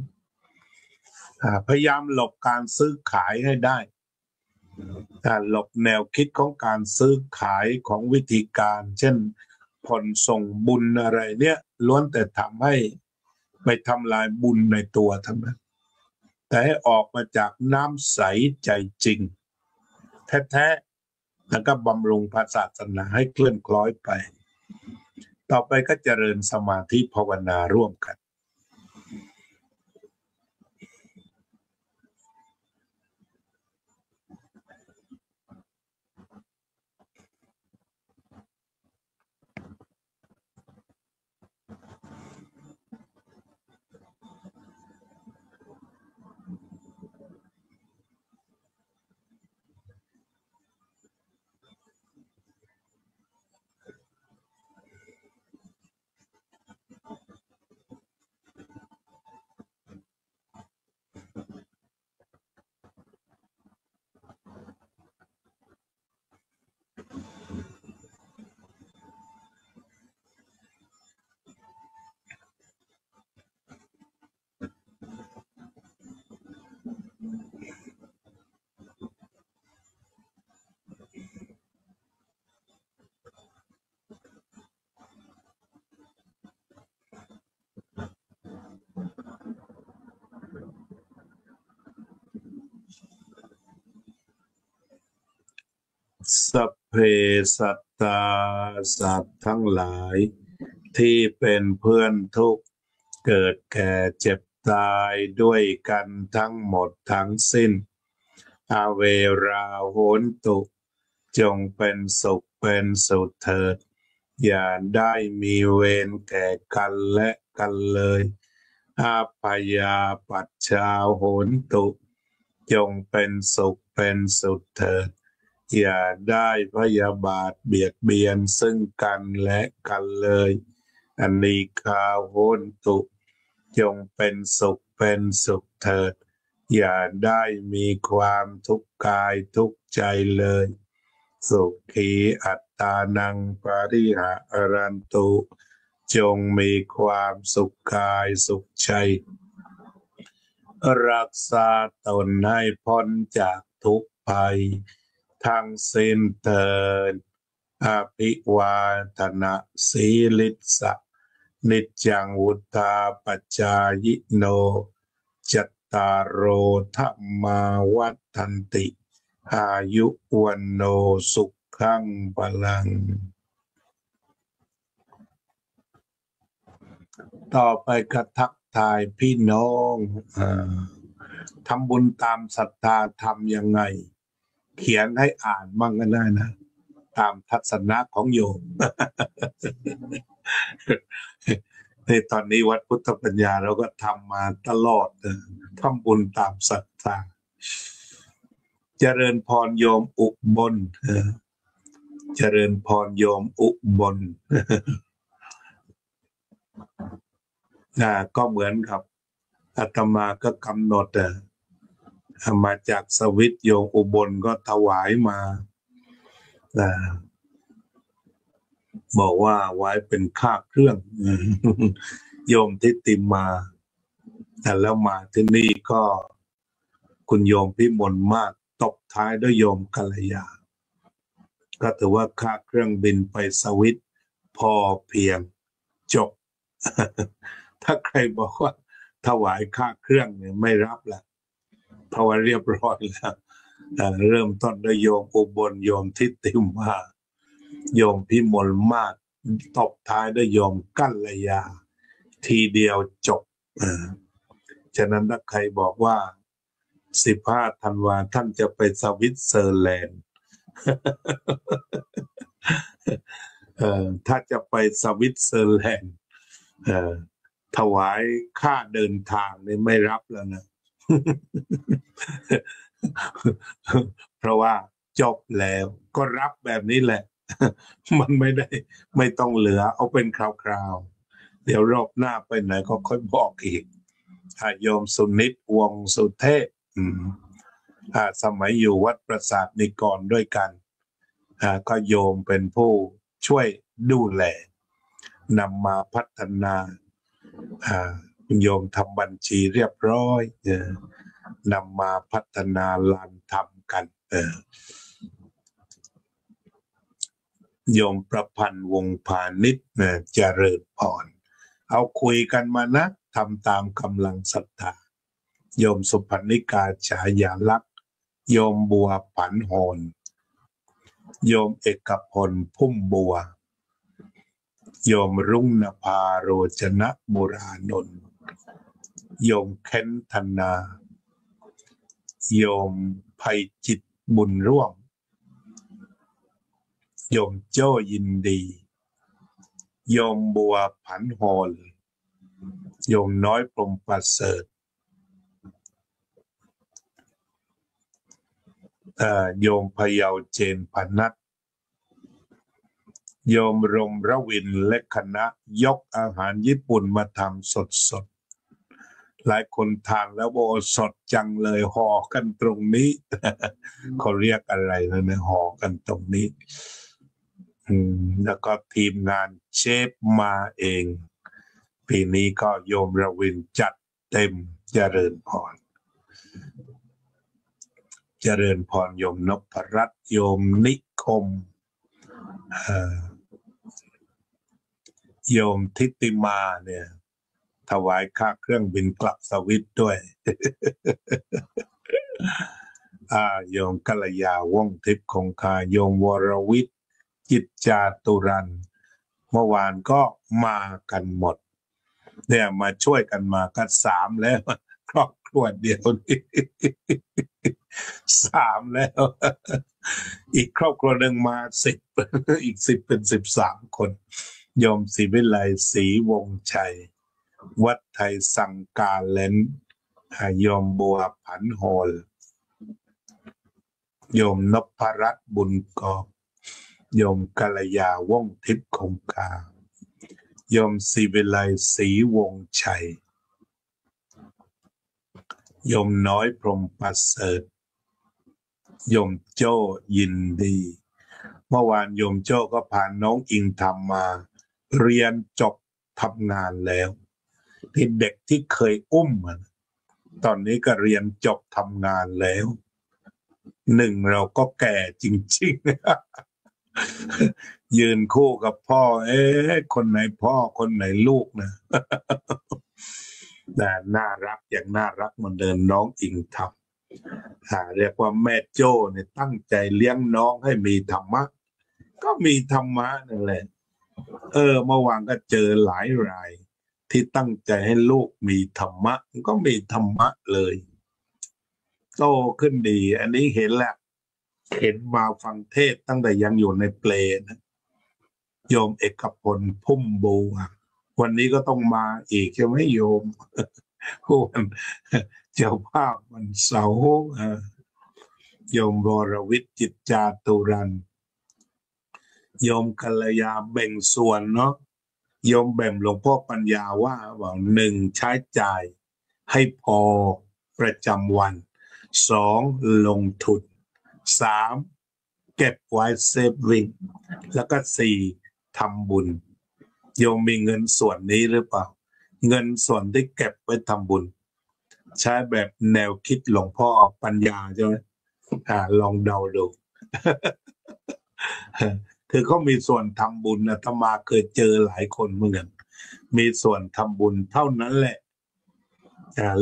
พยายามหลบการซื้อขายให้ได้หลบแนวคิดของการซื้อขายของวิธีการเช่นผ่อนส่งบุญอะไรเนี่ยล้วนแต่ทำให้ไปทำลายบุญในตัวทั้งนั้นแต่ให้ออกมาจากน้ำใสใจจริงแท้ๆแล้วก็บำรุงพระศาสนาให้เคลื่อนคล้อยไป ต่อไปก็เจริญสมาธิภาวนาร่วมกันสัพเพสัตตาสัตว์ทั้งหลายที่เป็นเพื่อนทุกข์เกิดแก่เจ็บตายด้วยกันทั้งหมดทั้งสิ้นอาเวราโหนตุจงเป็นสุขเป็นสุขเถิดอย่าได้มีเวรแก่กันและกันเลยอาพยาปัชชาโหนตุจงเป็นสุขเป็นสุขเถิดอย่าได้พยาบาทเบียดเบียนซึ่งกันและกันเลยอนีฆาโหนตุจงเป็นสุขเป็นสุขเถิดอย่าได้มีความทุกข์กายทุกข์ใจเลยสุขีอัตตานังปาริหะอรันตุจงมีความสุขกายสุขใจรักษาตนให้พ้นจากทุกภัยทั้งสิ้นเถิดอภิวาทนาสีลิสะนิจจังวุธาปัจจายโนจัตตารโอธรรมาวัฏันติอายุวันโนสุขังพลังต่อไปกระทักทายพี่น้องทำบุญตามศรัทธาทำยังไงเขียนให้อ่านบ้างก็ได้นะตามทัศนะของโยม ในตอนนี้วัดพุทธปัญญาเราก็ทำมาตลอดทำบุญตามศรัทธาเจริญพรโยมอุบลเจริญพรโยมอุบล ก็เหมือนกับอาตมาก็กำหนดมาจากสวิตโยมอุบลก็ถวายมาบอกว่าไว้เป็นค่าเครื่อง โยมทิติมาแล้วมาที่นี่ก็คุณโยมพิมลมากตบท้ายด้วยโยมกัลยาก็ถือว่าค่าเครื่องบินไปสวิตพอเพียงจบ ถ้าใครบอกว่าถวายค่าเครื่องเนี่ยไม่รับละเพราะว่าเรียบร้อยแล้วเริ่มต้นด้วยโยมอุบลโยมทิติมาโยมพิมลมากตบท้ายด้วยโยมกัลยาทีเดียวจบฉะนั้นถ้าใครบอกว่า15 ธันวาท่านจะไปสวิตเซอร์แลนด์ ถ้าจะไปสวิตเซอร์แลนด์ถวายค่าเดินทางนี่ไม่รับแล้วนะ เพราะว่าจบแล้วก็รับแบบนี้แหละ มันไม่ต้องเหลือเอาเป็นคราวๆเดี๋ยวรอบหน้าไปไหนก็ค่อยบอกอีกโยมสุนิตวงสุเทพสมัยอยู่วัดประสาทนิกรด้วยกันก็โยมเป็นผู้ช่วยดูแลนำมาพัฒนาโยมทำบัญชีเรียบร้อยนำมาพัฒนาลานทำกันโยมประพันธ์วงพาณิชย์เจริญพรเอาคุยกันมานะทำตามกำลังศรัทธาโยมสุพรรณิกาฉายาลักษณ์โยมบัวผันโหนโยมเอกพลพุ่มบัว โยมรุ่งนภาโรจนะบุรานนท์โยมเค้นธนาโยมภัยจิตบุญร่วมโยมโจ้ยินดีโยมบัวผันโฮลโยมน้อยพรหมประเสริฐโยมพยาวเจนพนัทโยมรมระวินและคณะยกอาหารญี่ปุ่นมาทำสดหลายคนทานแล้วบอกสดจังเลยห่อกันตรงนี้ เขาเรียกอะไรนะเนี่ยห่อกันตรงนี้แล้วก็ทีมงานเชฟมาเองปีนี้ก็โยมระวินจัดเต็มเจริญพรโยมนพรัตน์โยมนิคมโยมทิติมาเนี่ยถวายค่าเครื่องบินกลับสวิตด้วย โยมกัลยาว่องทิพย์คงคาโยมวรวิทย์จิตจาตุรันเมื่อวานก็มากันหมดเนี่ยมาช่วยกันมาก็3แล้วครอบครัวเดียวนี้ 3แล้วอีกครอบครัวหนึ่งมา10 อีก10เป็น13 คนโยมศรีวิไลศรีวงชัยวัดไทยสังกาเลนโยมบัวผันโฮลโยมนพรัตน์บุญกอบโยมกัลยาว่องทิพย์คงคาโยมศรีวิไลศรีวงชัยโยมน้อยพรหมประเสริฐโยมโจ้ยินดีเมื่อวานโยมโจ้ก็พาน้องอิงทำมาเรียนจบทำงานแล้วที่เด็กที่เคยอุ้มตอนนี้ก็เรียนจบทำงานแล้วเราก็แก่จริงๆ ยืนคู่กับพ่อคนไหนพ่อคนไหนลูกนะ แต่น่ารักอย่างน่ารักเหมือนเดิมน้องอิงทำเรียกว่าแม่โจ้เนี่ยตั้งใจเลี้ยงน้องให้มีธรรมะก็มีธรรมะนั่นแหละเมื่อวานก็เจอหลายรายที่ตั้งใจให้ลูกมีธรรมะก็มีธรรมะเลยโตขึ้นดีอันนี้เห็นแหละเห็นมาฟังเทศตั้งแต่ยังอยู่ในเปลนะโยมเอกพลพุ่มบูวันนี้ก็ต้องมาอีกใช่ไหมโยมวันเจ้าภาพวันเสาร์โยมวรวิทย์จิตจาตุรันโยมกัลยาแบ่งส่วนเนาะโยมแบ่งหลวงพ่อปัญญาว่า1ใช้จ่ายให้พอประจำวัน2ลงทุน3เก็บไว้เซฟวิ่งแล้วก็4ทำบุญโยมมีเงินส่วนนี้หรือเปล่าเงินส่วนที่เก็บไว้ทำบุญใช้แบบแนวคิดหลวงพ่อปัญญาใช่ไหมลองเดาดู คือเขามีส่วนทำบุญนะอาตมาเคยเจอหลายคนเหมือนกันมีส่วนทำบุญเท่านั้นแหละ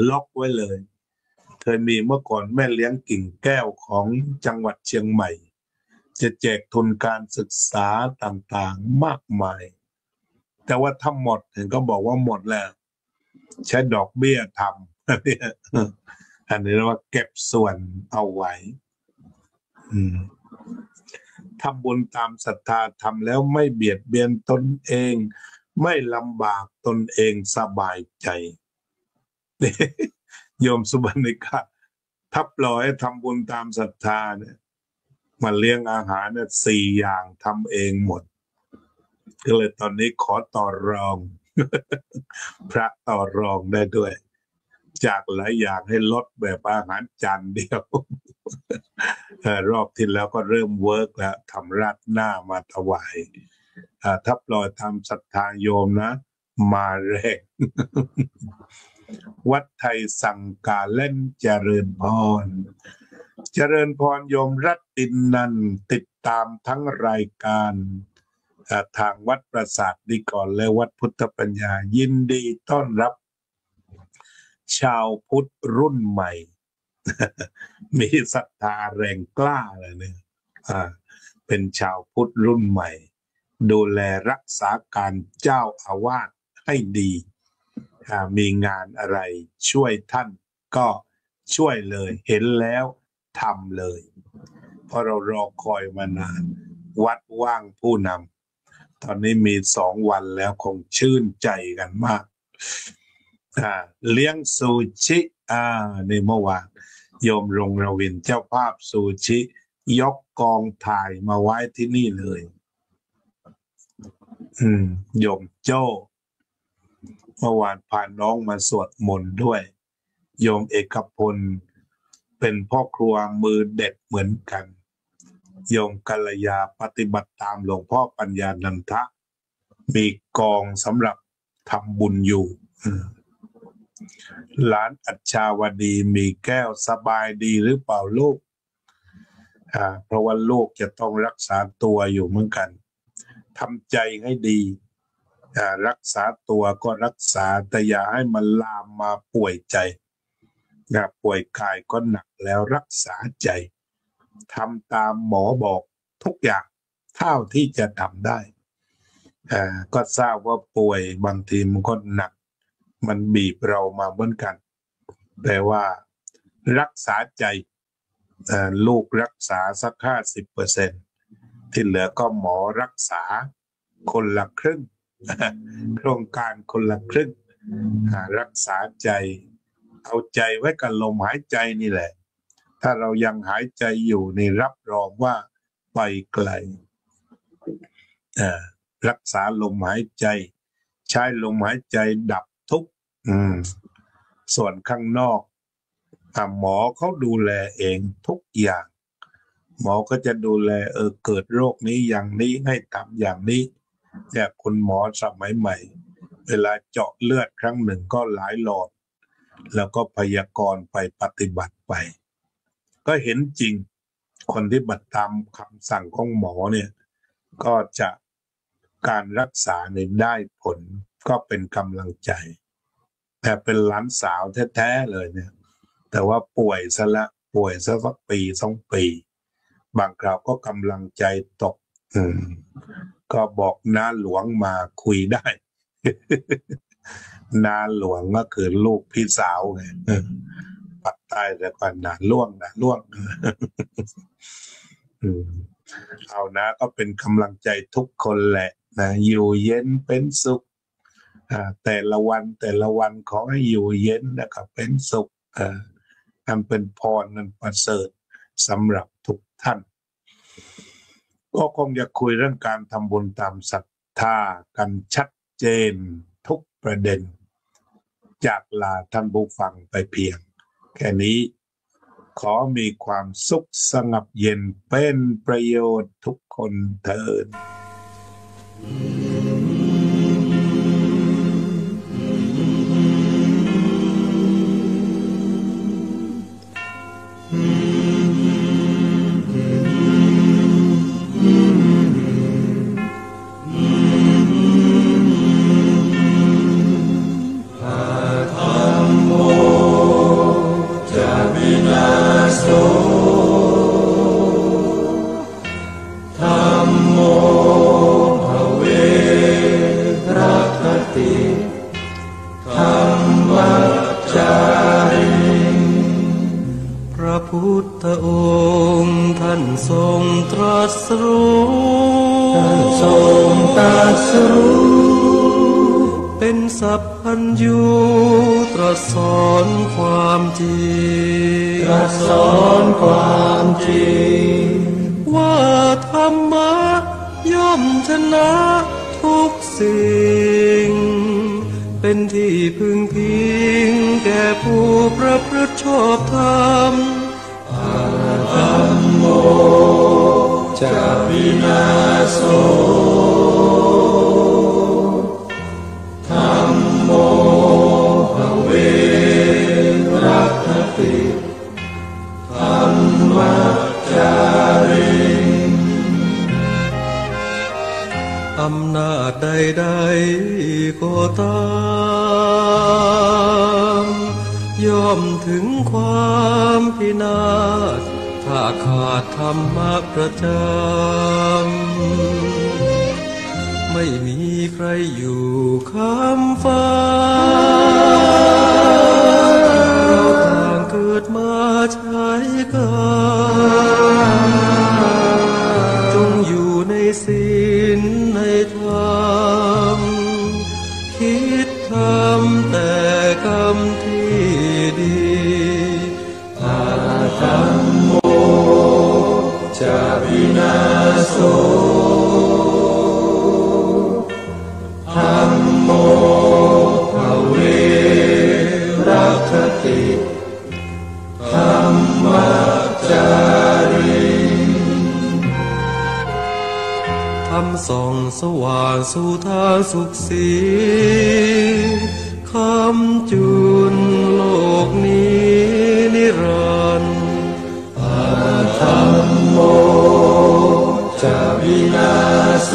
ล็อกไว้เลยเคยมีเมื่อก่อนแม่เลี้ยงกิ่งแก้วของจังหวัดเชียงใหม่จะแจกทุนการศึกษาต่างๆมากมายแต่ว่าถ้าหมดเห็นก็บอกว่าหมดแล้วใช้ดอกเบี้ยทำอันนี้เรียกว่าเก็บส่วนเอาไว้ทำบุญตามศรัทธาทำแล้วไม่เบียดเบียนตนเองไม่ลำบากตนเองสบายใจ โยมสุบรรณิกาถ้าปล่อยให้ทำบุญตามศรัทธาเนี่ยมาเลี้ยงอาหารเนี่ย4 อย่างทำเองหมดก็เลยตอนนี้ขอต่อรอง พระต่อรองได้ด้วย จากหลายอย่างให้ลดแบบอาหารจานเดียว รอบที่แล้วก็เริ่มเวิร์กแล้วทำราดหน้ามาถวายถ้าปล่อยทำศรัทธาโยมนะมาแรก วัดไทยสังกาเล่นเจริญพรโยมรัตตินันติดตามทั้งรายการทางวัดปราสาทนิกรและวัดพุทธปัญญายินดีต้อนรับชาวพุทธรุ่นใหม่ มีศรัทธาแรงกล้าเลยเนี่ยเป็นชาวพุทธรุ่นใหม่ ดูแลรักษาการเจ้าอาวาสให้ดีมีงานอะไรช่วยท่านก็ช่วยเลยเห็นแล้วทำเลยเพราะเรารอคอยมานานวัดว่างผู้นำตอนนี้มี2 วันแล้วคงชื่นใจกันมากเลี้ยงซูชิในเมื่อวานโยมรงรวินเจ้าภาพซูชิยกกองถ่ายมาไว้ที่นี่เลยโยมโจ้เมื่อวานพาน้องมาสวดมนต์ด้วยโยมเอกพลเป็นพ่อครัวมือเด็ดเหมือนกันโยมกัลยาปฏิบัติตามหลวงพ่อปัญญานันทะมีกองสำหรับทำบุญอยู่หลานอัจฉาวดีมีแก้วสบายดีหรือเปล่าลูกเพราะว่าลูกจะต้องรักษาตัวอยู่เหมือนกันทำใจให้ดีรักษาตัวก็รักษาแต่อย่าให้มันลามมาป่วยใจป่วยกายก็หนักแล้วรักษาใจทำตามหมอบอกทุกอย่างเท่าที่จะทำได้ก็ทราบว่าป่วยบางทีมันก็หนักมันบีบเรามาเหมือนกันแต่ว่ารักษาใจลูกรักษาสัก 50% ที่เหลือก็หมอรักษาคนละครึ่งโครงการคนละครึ่งรักษาใจเอาใจไว้กับลมหายใจนี่แหละถ้าเรายังหายใจอยู่นี่รับรองว่าไปไกลรักษาลมหายใจใช้ลมหายใจดับทุกข์ส่วนข้างนอกหมอเขาดูแลเองทุกอย่างหมอก็จะดูแลเกิดโรคนี้อย่างนี้ให้ทำอย่างนี้เนี่ยคุณหมอสมัยใหม่เวลาเจาะเลือดครั้งหนึ่งก็หลายหลอดแล้วก็พยากรณ์ไปปฏิบัติไปก็เห็นจริงคนที่บัติตามคำสั่งของหมอเนี่ยก็จะการรักษาได้ผลก็เป็นกำลังใจแต่เป็นหลานสาวแท้ๆเลยเนี่ยแต่ว่าป่วยซะละป่วยสักปี2 ปีบางคราวก็กำลังใจตกก็บอกน้าหลวงมาคุยได้น้าหลวงก็คือลูกพี่สาวไงปักใต้แต่ก่อนน้าล่วงเอานะก็เป็นกำลังใจทุกคนแหละนะอยู่เย็นเป็นสุขแต่ละวันขอให้อยู่เย็นนะครับเป็นสุขอันเป็นพรนั้นประเสริฐสำหรับทุกท่านก็คงจะคุยเรื่องการทำบุญตามศรัทธากันชัดเจนทุกประเด็นจากลาท่านผู้ฟังไปเพียงแค่นี้ขอมีความสุขสงบเย็นเป็นประโยชน์ทุกคนเถิดพุทธองค์ท่านทรงตรัสรู้เป็นสัพพัญญูตรัสสอนความจริงว่าธรรมะย่อมชนะทุกสิ่งเป็นที่พึงพิงแก่ผู้ประพฤติชอบธรรมธัมโมจะวินาโสธัมโมภเวรัคติธัมมัจจาริงอำนาจใดๆก็ตามย่อมถึงความพินาศถ้าขาดธรรมะประจำ ไม่มีใครอยู่ค้ำฟ้าเราต่างเกิดมาใช้กันจงอยู่ในศีลในธรรมคิดทำแต่กรรมที่ดีอาธัมโมจะวินาโสธัมโมภเวรัคติธัมมัจจาริธรรมส่องสว่างสู่ทางสุขสีคำจุนโลกนี้นิรันดร์อาธัมโมจะวินาโส